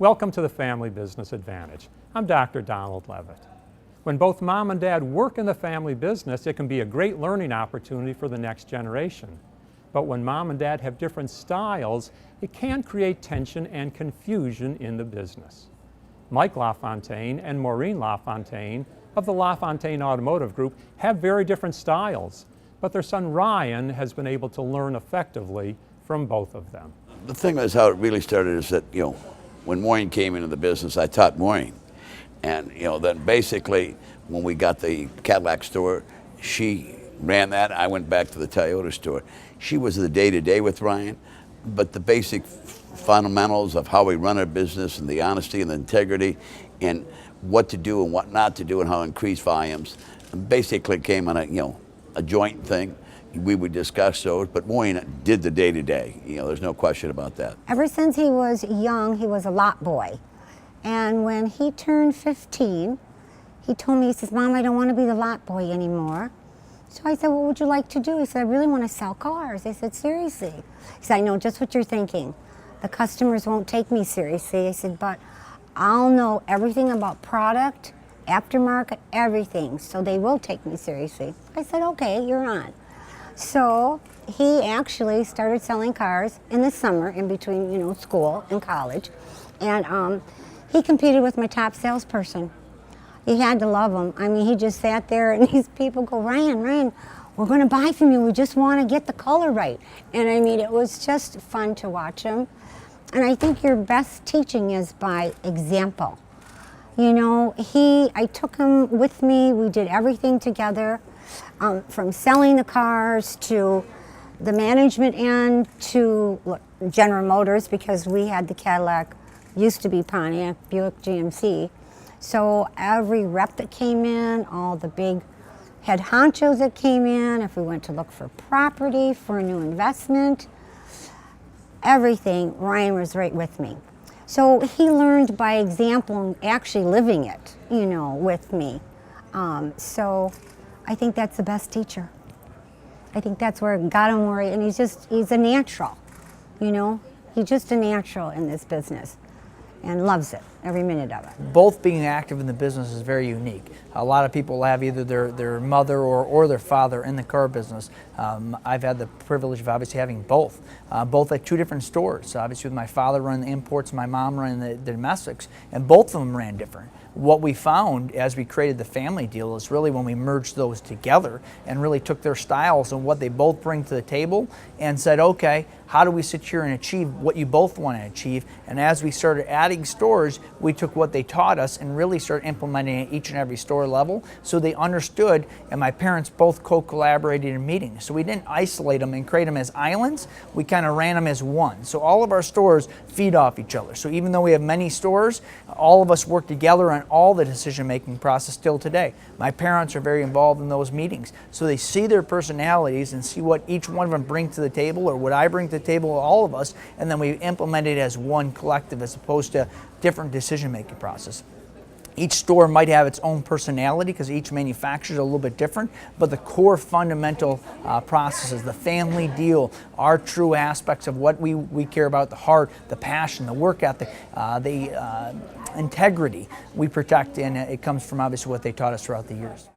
Welcome to the Family Business Advantage. I'm Dr. Donald Levitt. When both mom and dad work in the family business, it can be a great learning opportunity for the next generation. But when mom and dad have different styles, it can create tension and confusion in the business. Mike LaFontaine and Maureen LaFontaine of the LaFontaine Automotive Group have very different styles, but their son Ryan has been able to learn effectively from both of them. The thing is, how it really started is that, when Maureen came into the business, I taught Maureen. And, then basically, when we got the Cadillac store, she ran that. I went back to the Toyota store. She was the day-to-day with Ryan, but the basic fundamentals of how we run our business and the honesty and the integrity and what to do and what not to do and how to increase volumes basically came on a joint thing. We would discuss those, but Maureen did the day-to-day. There's no question about that. Ever since he was young, he was a lot boy. And when he turned 15, he told me, he says, "Mom, I don't want to be the lot boy anymore." So I said, "What would you like to do?" He said, "I really want to sell cars." I said, "Seriously?" He said, "I know just what you're thinking. The customers won't take me seriously." I said, "But I'll know everything about product, aftermarket, everything, so they will take me seriously." I said, "Okay, you're on." So he actually started selling cars in the summer in between, school and college. And he competed with my top salesperson. You had to love him. I mean, he just sat there and these people go, Ryan, we're going to buy from you. We just want to get the color right. And I mean, it was just fun to watch him. And I think your best teaching is by example. I took him with me. We did everything together. From selling the cars to the management end to General Motors, because we had the Cadillac, used to be Pontiac, Buick GMC. So every rep that came in, all the big head honchos that came in, if we went to look for property, for a new investment, everything, Ryan was right with me. So he learned by example and actually living it, with me. So I think that's the best teacher. I think that's where it got him and he's a natural, He's just a natural in this business and loves it, every minute of it. Both being active in the business is very unique. A lot of people have either their mother or their father in the car business. I've had the privilege of obviously having both at two different stores. Obviously with my father running the imports, my mom running the domestics, and both of them ran different. What we found as we created the family deal is really when we merged those together and really took their styles and what they both bring to the table and said, okay, how do we sit here and achieve what you both want to achieve? And as we started adding stores, we took what they taught us and really started implementing it at each and every store level so they understood, and my parents both co-collaborated in meetings. So we didn't isolate them and create them as islands, we kind of ran them as one. So all of our stores feed off each other. So even though we have many stores, all of us work together on all the decision-making process still today. My parents are very involved in those meetings. So they see their personalities and see what each one of them bring to the table or what I bring to the table, all of us, and then we implement it as one collective as opposed to different decision-making process. Each store might have its own personality because each manufacturer is a little bit different, but the core fundamental processes, the family deal, are true aspects of what we care about: the heart, the passion, the work ethic, the integrity we protect, and it comes from obviously what they taught us throughout the years.